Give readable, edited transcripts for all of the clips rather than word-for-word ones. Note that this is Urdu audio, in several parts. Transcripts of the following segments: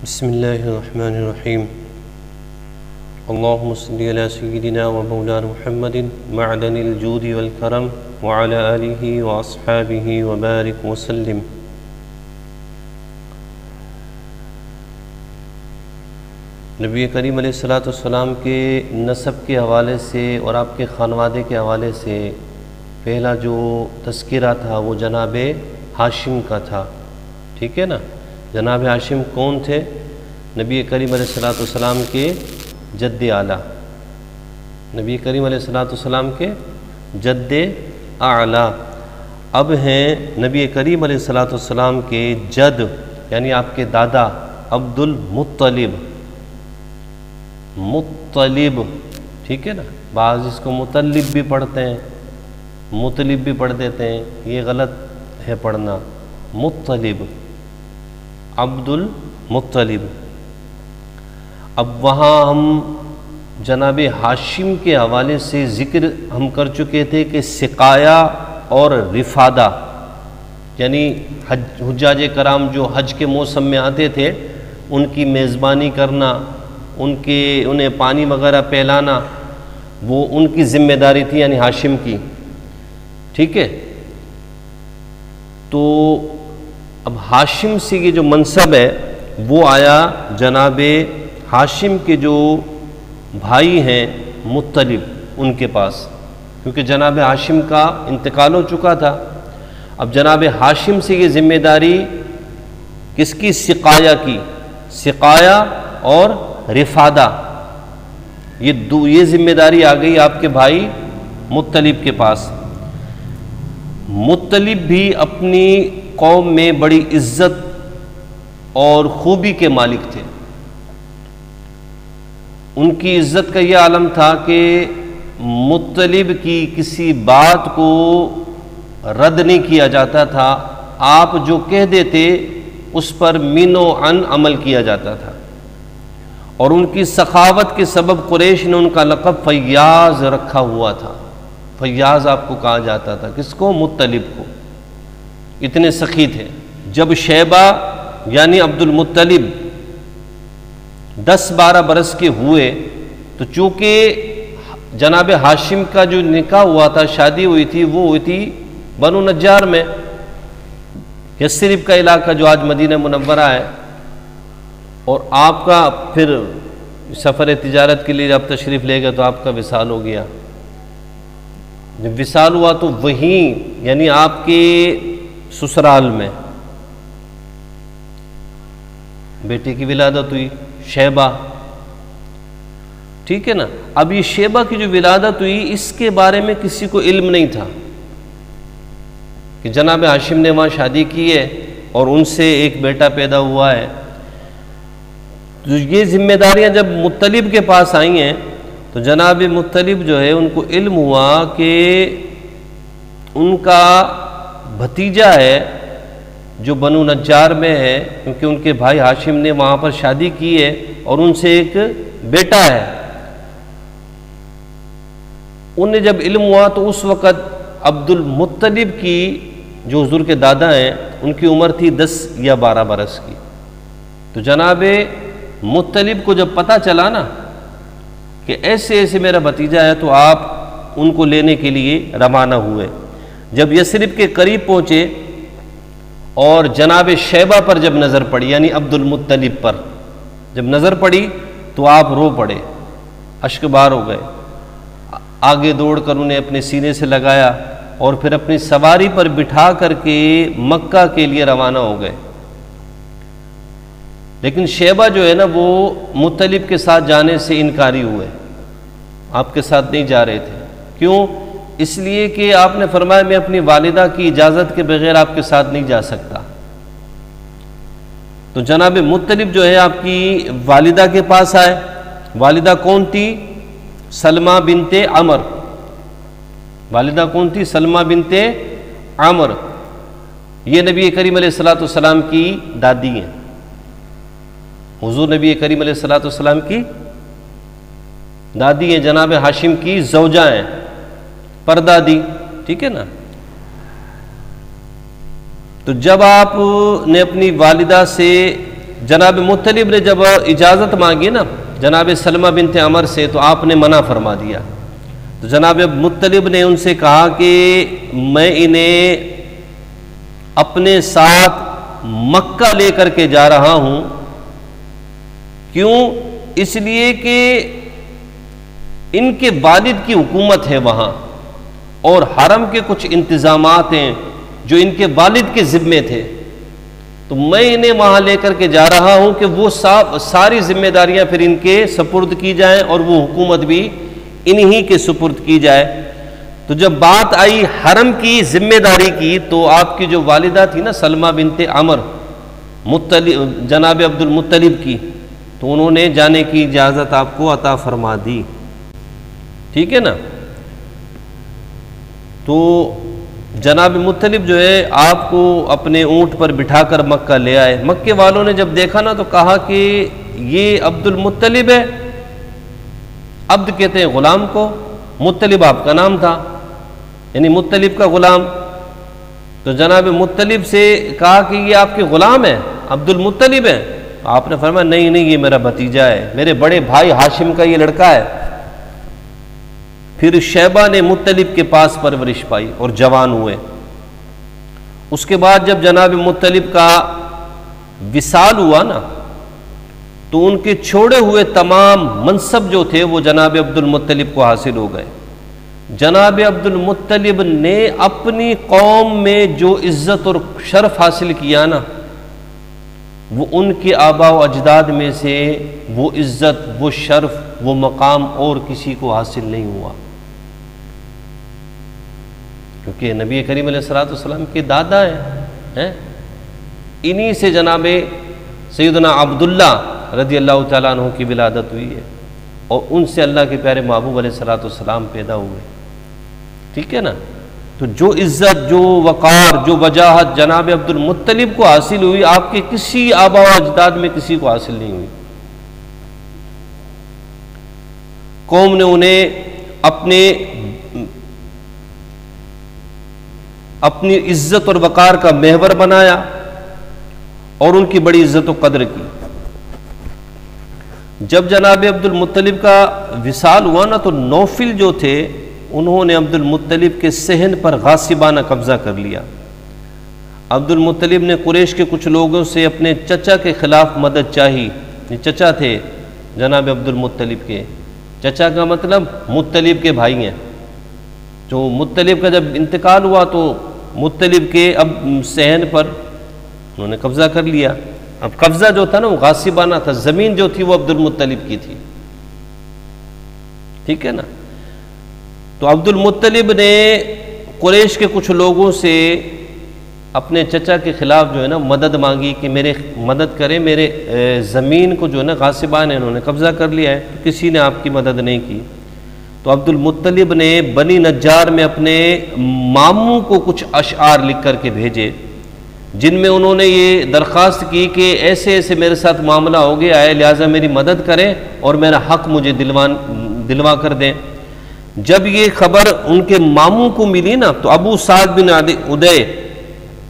بسم الله الرحمن الرحيم اللهم صل على سيدنا ومولانا محمد معدن الجود والكرم وعلى آله وأصحابه وبارك وسلم۔ نبی کریم علیہ السلام کے نسب کے حوالے سے اور آپ کے خانوادے کے حوالے سے پہلا جو تذکرہ تھا وہ جناب ہاشم کا تھا، ٹھیک ہے نا۔ جناب ہاشم کون تھے؟ نبی کریم علیہ السلام کے جد اعلیٰ، نبی کریم علیہ السلام کے جد اعلیٰ۔ اب ہیں نبی کریم علیہ السلام کے جد، یعنی آپ کے دادا عبد المطلب، مطلب، ٹھیک ہے نا۔ بعض اس کو مطلب بھی پڑھتے ہیں، مطلب بھی پڑھ دیتے ہیں، یہ غلط ہے پڑھنا۔ مطلب، عبد المطلب۔ اب وہاں ہم جناب ہاشم کے حوالے سے ذکر ہم کر چکے تھے کہ سقایا اور رفادہ، یعنی حجاج کرام جو حج کے موسم میں آتے تھے ان کی میزبانی کرنا، انہیں پانی وغیرہ پلانا، وہ ان کی ذمہ داری تھی، یعنی ہاشم کی، ٹھیک ہے۔ تو اب ہاشم سے یہ جو منصب ہے وہ آیا جناب ہاشم کے جو بھائی ہیں مطلب ان کے پاس، کیونکہ جناب ہاشم کا انتقال ہو چکا تھا۔ اب جناب ہاشم سے یہ ذمہ داری کس کی؟ سقایا کی، سقایا اور رفادہ، یہ ذمہ داری آ گئی آپ کے بھائی مطلب کے پاس۔ مطلب بھی اپنی قوم میں بڑی عزت اور خوبی کے مالک تھے۔ ان کی عزت کا یہ عالم تھا کہ مطلب کی کسی بات کو رد نہیں کیا جاتا تھا، آپ جو کہہ دیتے اس پر من و عن عمل کیا جاتا تھا۔ اور ان کی سخاوت کے سبب قریش نے ان کا لقب فیاض رکھا ہوا تھا۔ فیاض آپ کو کہا جاتا تھا، کس کو؟ مطلب کو، اتنے سخی تھے۔ جب شیبہ یعنی عبد المطلب 10-12 برس کے ہوئے تو چونکہ جناب ہاشم کا جو نکاح ہوا تھا، شادی ہوئی تھی، وہ ہوئی تھی بنو نجار میں، یثرب کا علاقہ جو آج مدینہ منورہ ہے۔ اور آپ کا پھر سفر تجارت کے لیے جب تشریف لے گئے تو آپ کا وصال ہو گیا۔ جب وصال ہوا تو وہیں یعنی آپ کے سسرال میں بیٹے کی ولادت ہوئی، شیبہ، ٹھیک ہے نا۔ اب یہ شیبہ کی جو ولادت ہوئی اس کے بارے میں کسی کو علم نہیں تھا کہ جناب ہاشم نے وہاں شادی کی ہے اور ان سے ایک بیٹا پیدا ہوا ہے۔ تو یہ ذمہ داریاں جب مطلب کے پاس آئی ہیں تو جناب مطلب جو ہے ان کو علم ہوا کہ ان کا بھتیجا ہے جو بنو نجار میں ہے، کیونکہ ان کے بھائی ہاشم نے وہاں پر شادی کی ہے اور ان سے ایک بیٹا ہے۔ انہیں جب علم ہوا تو اس وقت عبد المطلب کی جو حضور کے دادا ہیں ان کی عمر تھی 10 یا 12 برس کی۔ تو جناب مطلب کو جب پتہ چلا نا کہ ایسے ایسے میرا بھتیجا ہے تو آپ ان کو لینے کے لیے روانہ ہوئے۔ جب یثرب کے قریب پہنچے اور جناب شیبہ پر جب نظر پڑی، یعنی عبد المطلب پر جب نظر پڑی تو آپ رو پڑے، اشک بار ہو گئے۔ آگے دوڑ کر انہیں اپنے سینے سے لگایا اور پھر اپنی سواری پر بٹھا کر کے مکہ کے لیے روانہ ہو گئے۔ لیکن شیبہ جو ہے نا وہ مطلب کے ساتھ جانے سے انکاری ہوئے، آپ کے ساتھ نہیں جا رہے تھے۔ کیوں؟ اس لیے کہ آپ نے فرمایا میں اپنی والدہ کی اجازت کے بغیر آپ کے ساتھ نہیں جا سکتا۔ تو جناب مطلب جو ہے آپ کی والدہ کے پاس آئے۔ والدہ کون تھی؟ سلمہ بنت عمر۔ والدہ کون تھی؟ سلمہ بنت عمر۔ یہ نبی کریم علیہ السلام کی دادی ہیں، حضور نبی کریم علیہ السلام کی دادی ہیں، جناب ہاشم کی زوجہ ہیں، پردادی، ٹھیک ہے نا۔ تو جب آپ نے اپنی والدہ سے جناب مطلب نے جب اجازت مانگی نا جناب سلمہ بنت عمر سے تو آپ نے منع فرما دیا. تو جناب مطلب نے ان سے کہا کہ میں انہیں اپنے ساتھ مکہ لے کر کے جا رہا ہوں. کیوں؟ اس لیے کہ ان کے والد کی حکومت ہے وہاں اور حرم کے کچھ انتظامات ہیں جو ان کے والد کے ذمے تھے. تو میں انہیں وہاں لے کر کے جا رہا ہوں کہ وہ ساری ذمہ داریاں پھر ان کے سپرد کی جائیں اور وہ حکومت بھی انہی کے سپرد کی جائے. تو جب بات آئی حرم کی ذمہ داری کی تو آپ کی جو والدہ تھی نا سلمہ بنت عمر جناب عبد المطلب کی، تو انہوں نے جانے کی اجازت آپ کو عطا فرما دی. ٹھیک ہے نا. تو جناب مطلب جو ہے آپ کو اپنے اونٹ پر بٹھا کر مکہ لے آئے. مکے والوں نے جب دیکھا نا تو کہا کہ یہ عبد المطلب ہے. عبد کہتے ہیں غلام کو، مطلب آپ کا نام تھا، یعنی مطلب کا غلام. تو جناب مطلب سے کہا کہ یہ آپ کے غلام ہیں، عبد المطلب ہے. آپ نے فرمایا نہیں یہ میرا بھتیجا ہے، میرے بڑے بھائی ہاشم کا یہ لڑکا ہے. پھر شیبہ نے مطلب کے پاس پرورش پائی اور جوان ہوئے. اس کے بعد جب جناب مطلب کا وصال ہوا نا تو ان کے چھوڑے ہوئے تمام منصب جو تھے وہ جناب عبد المطلب کو حاصل ہو گئے. جناب عبد المطلب نے اپنی قوم میں جو عزت اور شرف حاصل کیا نا وہ ان کے آباء و اجداد میں سے وہ عزت، وہ شرف، وہ مقام اور کسی کو حاصل نہیں ہوا. کیونکہ نبی کریم علیہ السلام کے دادا ہیں. انہی سے جناب سیدنا عبداللہ رضی اللہ تعالیٰ عنہ کی ولادت ہوئی ہے اور ان سے اللہ کے پیارے محبوب علیہ السلام پیدا ہوئے. ٹھیک ہے نا. تو جو عزت، جو وقار، جو وجاہت جناب عبد المطلب کو حاصل ہوئی آپ کے کسی آباء و اجداد میں کسی کو حاصل نہیں ہوئی. قوم نے انہیں اپنی عزت اور وقار کا محور بنایا اور ان کی بڑی عزت و قدر کی. جب جناب عبد المطلب کا وصال ہوا نا تو نوفل جو تھے انہوں نے عبد المطلب کے صحن پر غاصبانہ قبضہ کر لیا. عبد المطلب نے قریش کے کچھ لوگوں سے اپنے چچا کے خلاف مدد چاہی. یہ چچا تھے جناب عبد المطلب کے. چچا کا مطلب مطلب کے بھائی ہیں. جو مطلب کا جب انتقال ہوا تو مطلب کے اب صحن پر انہوں نے قبضہ کر لیا. اب قبضہ جو تھا نا وہ غاصبانہ تھا، زمین جو تھی وہ عبد المطلب کی تھی. ٹھیک ہے نا. تو عبد المطلب نے قریش کے کچھ لوگوں سے اپنے چچا کے خلاف جو ہے نا مدد مانگی کہ میرے مدد کریں، میرے زمین کو جو ہے نا غاصبان انہوں نے قبضہ کر لیا ہے. تو کسی نے آپ کی مدد نہیں کی. تو عبد المطلب نے بنی نجار میں اپنے ماموں کو کچھ اشعار لکھ کر کے بھیجے جن میں انہوں نے یہ درخواست کی کہ ایسے ایسے میرے ساتھ معاملہ ہو گیا ہے، لہٰذا میری مدد کریں اور میرا حق مجھے دلوا کر دیں. جب یہ خبر ان کے ماموں کو ملی نا تو ابو سعد بن ادے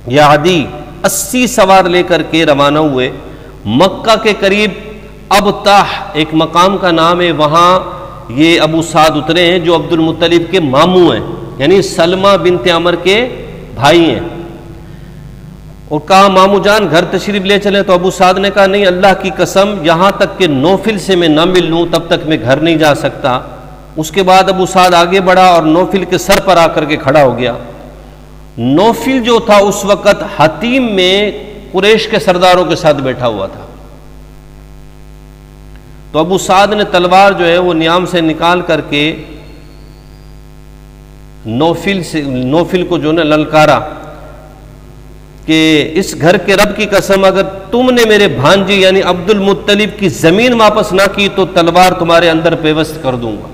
یا عدی 80 سوار لے کر کے روانہ ہوئے. مکہ کے قریب ابتاح ایک مقام کا نام ہے، وہاں یہ ابو سعد اترے ہیں جو عبد المطلب کے ماموں ہیں، یعنی سلمہ بنت عمر کے بھائی ہیں. اور کہا ماموں جان گھر تشریف لے چلیں. تو ابو سعد نے کہا نہیں، اللہ کی قسم یہاں تک کہ نوفل سے میں نہ مل لوں تب تک میں گھر نہیں جا سکتا. اس کے بعد ابو سعد آگے بڑھا اور نوفل کے سر پر آ کر کے کھڑا ہو گیا. نوفل جو تھا اس وقت حتیم میں قریش کے سرداروں کے ساتھ بیٹھا ہوا تھا. تو ابو سعد نے تلوار جو ہے وہ نیام سے نکال کر کے نوفل کو جو ہے للکارا کہ اس گھر کے رب کی قسم اگر تم نے میرے بھانجی یعنی عبد المطلب کی زمین واپس نہ کی تو تلوار تمہارے اندر پیوست کر دوں گا.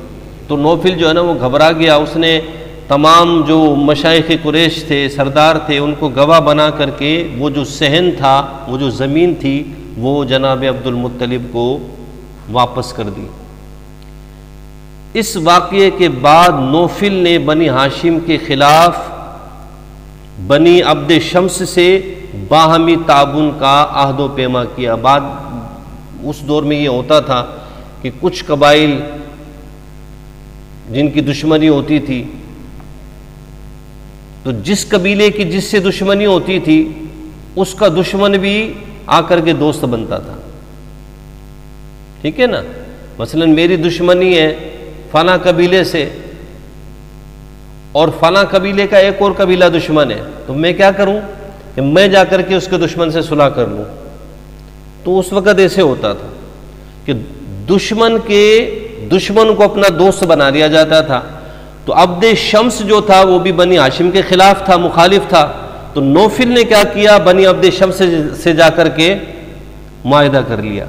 تو نوفل جو ہے نا وہ گھبرا گیا. اس نے تمام جو مشائخ قریش تھے، سردار تھے، ان کو گواہ بنا کر کے وہ جو صحن تھا، وہ جو زمین تھی، وہ جناب عبد المطلب کو واپس کر دی. اس واقعے کے بعد نوفل نے بنی ہاشم کے خلاف بنی عبد شمس سے باہمی تعاون کا عہد و پیما کیا۔ بعد اس دور میں یہ ہوتا تھا کہ کچھ قبائل جن کی دشمنی ہوتی تھی، تو جس قبیلے کی جس سے دشمنی ہوتی تھی اس کا دشمن بھی آ کر کے دوست بنتا تھا، ٹھیک ہے نا۔ مثلا میری دشمنی ہے فلاں قبیلے سے اور فلاں قبیلے کا ایک اور قبیلہ دشمن ہے، تو میں کیا کروں کہ میں جا کر کے اس کے دشمن سے صلح کر لوں۔ تو اس وقت ایسے ہوتا تھا کہ دشمن کے دشمن کو اپنا دوست بنا لیا جاتا تھا۔ تو عبد شمس جو تھا وہ بھی بنی ہاشم کے خلاف تھا، مخالف تھا، تو نوفل نے کیا کیا، بنی عبد شمس سے جا کر کے معاہدہ کر لیا۔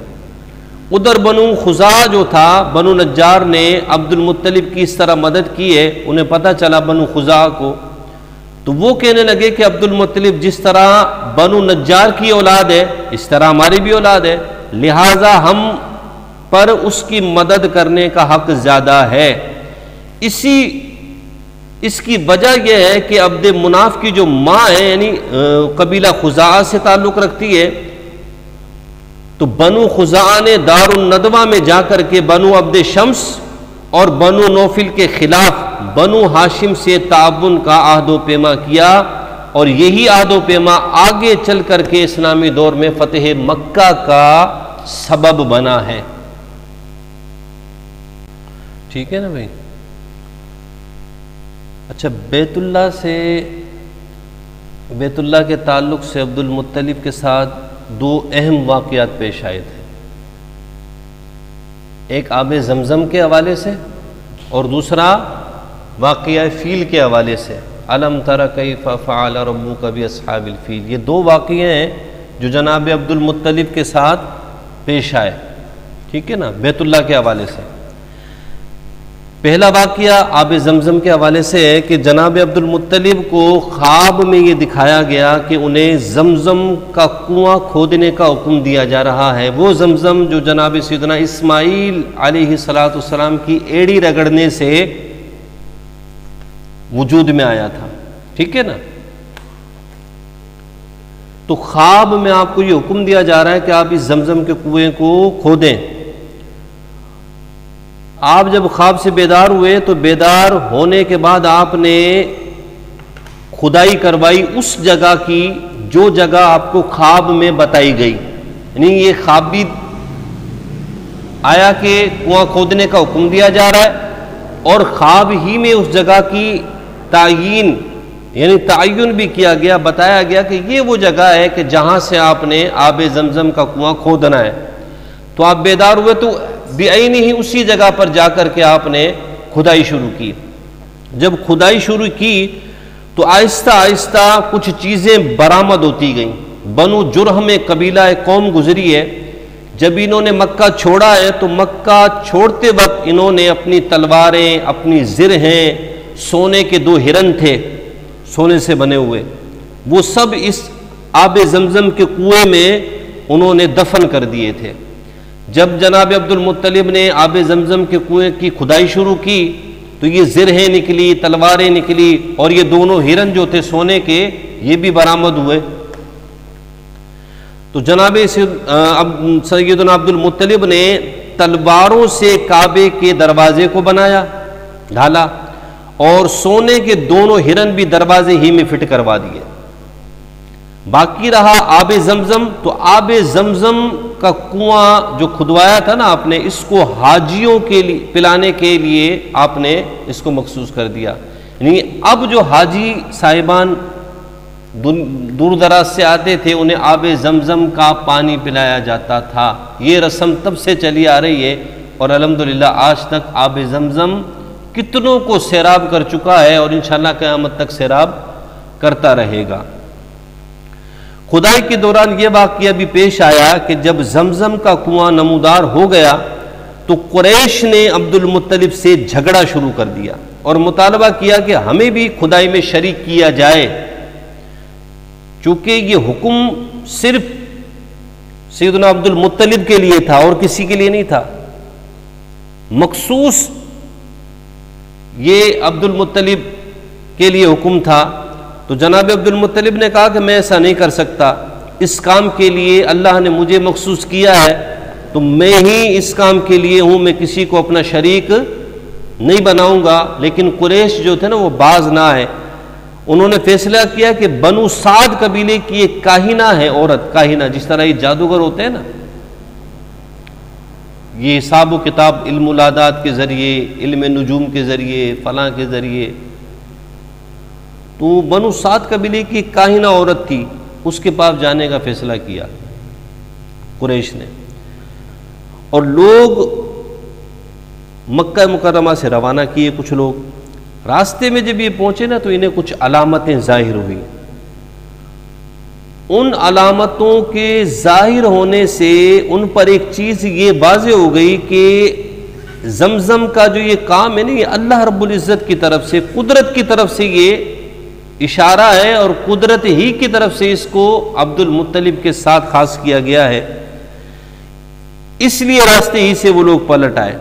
ادھر بنو خزاع جو تھا، بنو نجار نے عبد المطلب کی اس طرح مدد کی ہے، انہیں پتہ چلا بنو خزاع کو، تو وہ کہنے لگے کہ عبد المطلب جس طرح بنو نجار کی اولاد ہے اس طرح ہماری بھی اولاد ہے، لہٰذا ہم پر اس کی مدد کرنے کا حق زیادہ ہے۔ اس کی وجہ یہ ہے کہ عبد مناف کی جو ماں ہے یعنی قبیلہ خزاعہ سے تعلق رکھتی ہے، تو بنو خزاعہ نے دار الندوہ میں جا کر کے بنو عبد شمس اور بنو نوفل کے خلاف بنو ہاشم سے تعاون کا عہد و پیما کیا، اور یہی عہد و پیما آگے چل کر کے اسلامی دور میں فتح مکہ کا سبب بنا ہے، ٹھیک ہے نا بھائی۔ اچھا، بیت اللہ کے تعلق سے عبد المطلب کے ساتھ دو اہم واقعات پیش آئے تھے، ایک آب زمزم کے حوالے سے اور دوسرا واقعہ فیل کے حوالے سے، الم تر کیف فعل ربک باصحاب الفیل۔ یہ دو واقعے ہیں جو جناب عبد المطلب کے ساتھ پیش آئے، ٹھیک ہے نا، بیت اللہ کے حوالے سے۔ پہلا واقعہ آب زمزم کے حوالے سے ہے کہ جناب عبد المطلب کو خواب میں یہ دکھایا گیا کہ انہیں زمزم کا کنواں کھودنے کا حکم دیا جا رہا ہے، وہ زمزم جو جناب سیدنا اسماعیل علیہ السلام کی ایڑی رگڑنے سے وجود میں آیا تھا، ٹھیک ہے نا۔ تو خواب میں آپ کو یہ حکم دیا جا رہا ہے کہ آپ اس زمزم کے کنویں کو کھودیں۔ آپ جب خواب سے بیدار ہوئے تو بیدار ہونے کے بعد آپ نے کھدائی کروائی اس جگہ کی جو جگہ آپ کو خواب میں بتائی گئی، یعنی یہ خواب بھی آیا کہ کنواں کھودنے کا حکم دیا جا رہا ہے اور خواب ہی میں اس جگہ کی تعین یعنی تعین بھی کیا گیا، بتایا گیا کہ یہ وہ جگہ ہے کہ جہاں سے آپ نے آب زمزم کا کنواں کھودنا ہے۔ تو آپ بیدار ہوئے تو بعینی ہی اسی جگہ پر جا کر کے آپ نے کھدائی شروع کی۔ جب کھدائی شروع کی تو آہستہ آہستہ کچھ چیزیں برآمد ہوتی گئیں۔ بنو جرہم قبیلہ ایک قوم گزری ہے، جب انہوں نے مکہ چھوڑا ہے تو مکہ چھوڑتے وقت انہوں نے اپنی تلواریں، اپنی زرہیں، سونے کے 2 ہرن تھے سونے سے بنے ہوئے، وہ سب اس آب زمزم کے کنویں میں انہوں نے دفن کر دیے تھے۔ جب جناب عبد المطلب نے آب زمزم کے کنویں کی کھدائی شروع کی تو یہ زرہیں نکلی، تلواریں نکلی، اور یہ دونوں ہرن جو تھے سونے کے یہ بھی برآمد ہوئے۔ تو جناب سیدنا عبد المطلب نے تلواروں سے کعبے کے دروازے کو بنایا، ڈھالا، اور سونے کے دونوں ہرن بھی دروازے ہی میں فٹ کروا دیے۔ باقی رہا آب زمزم، تو آب زمزم کا کنواں جو کھدوایا تھا نا آپ نے، اس کو حاجیوں کے لیے پلانے کے لیے آپ نے اس کو مخصوص کر دیا۔ یعنی اب جو حاجی صاحبان دور دراز سے آتے تھے انہیں آب زمزم کا پانی پلایا جاتا تھا۔ یہ رسم تب سے چلی آ رہی ہے اور الحمدللہ آج تک آب زمزم کتنوں کو سیراب کر چکا ہے اور انشاءاللہ قیامت تک سیراب کرتا رہے گا۔ کھدائی کے دوران یہ واقعہ بھی پیش آیا کہ جب زمزم کا کنواں نمودار ہو گیا تو قریش نے عبد المطلب سے جھگڑا شروع کر دیا اور مطالبہ کیا کہ ہمیں بھی کھدائی میں شریک کیا جائے، چونکہ یہ حکم صرف سیدنا عبد المطلب کے لیے تھا اور کسی کے لیے نہیں تھا، مخصوص یہ عبد المطلب کے لیے حکم تھا۔ تو جناب عبد المطلب نے کہا کہ میں ایسا نہیں کر سکتا، اس کام کے لیے اللہ نے مجھے مخصوص کیا ہے تو میں ہی اس کام کے لیے ہوں، میں کسی کو اپنا شریک نہیں بناؤں گا۔ لیکن قریش جو تھے نا وہ باز نہ ہے، انہوں نے فیصلہ کیا کہ بنو سعد قبیلے کی ایک کاہنہ ہے، عورت کاہنہ، جس طرح یہ جادوگر ہوتے ہیں نا، یہ حساب و کتاب علم العادات کے ذریعے، علم نجوم کے ذریعے، فلاں کے ذریعے، تو بنو سعد قبیلے کی ایک کاہنہ عورت تھی، اس کے پاس جانے کا فیصلہ کیا قریش نے، اور لوگ مکہ مکرمہ سے روانہ کیے۔ کچھ لوگ راستے میں جب یہ پہنچے نا تو انہیں کچھ علامتیں ظاہر ہوئی، ان علامتوں کے ظاہر ہونے سے ان پر ایک چیز یہ واضح ہو گئی کہ زمزم کا جو یہ کام ہے نا، یہ اللہ رب العزت کی طرف سے، قدرت کی طرف سے یہ اشارہ ہے، اور قدرت ہی کی طرف سے اس کو عبد المطلب کے ساتھ خاص کیا گیا ہے، اس لیے راستے ہی سے وہ لوگ پلٹ آئے۔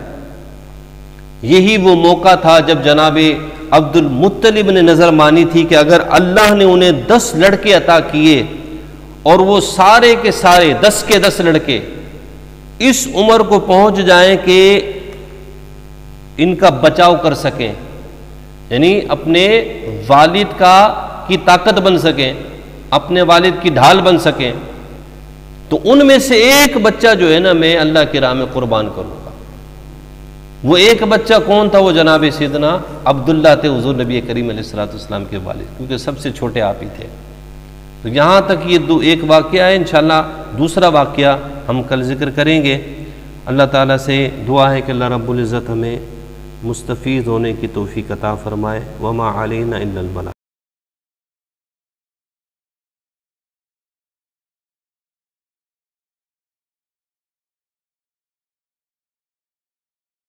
یہی وہ موقع تھا جب جناب عبد المطلب نے نظر مانی تھی کہ اگر اللہ نے انہیں 10 لڑکے عطا کیے اور وہ سارے کے سارے 10 کے 10 لڑکے اس عمر کو پہنچ جائیں کہ ان کا بچاؤ کر سکیں، یعنی اپنے والد کی طاقت بن سکیں، اپنے والد کی ڈھال بن سکیں، تو ان میں سے ایک بچہ جو ہے نا میں اللہ کی راہ میں قربان کروں گا۔ وہ ایک بچہ کون تھا؟ وہ جناب سیدنا عبداللہ تھے، حضور نبی کریم علیہ الصلوۃ والسلام کے والد، کیونکہ سب سے چھوٹے آپ ہی تھے۔ تو یہاں تک یہ ایک واقعہ ہے، انشاءاللہ دوسرا واقعہ ہم کل ذکر کریں گے۔ اللہ تعالیٰ سے دعا ہے کہ اللہ رب العزت ہمیں مستفید ہونے کی توفیق عطا فرمائے۔ وما علینا الا البلاغ۔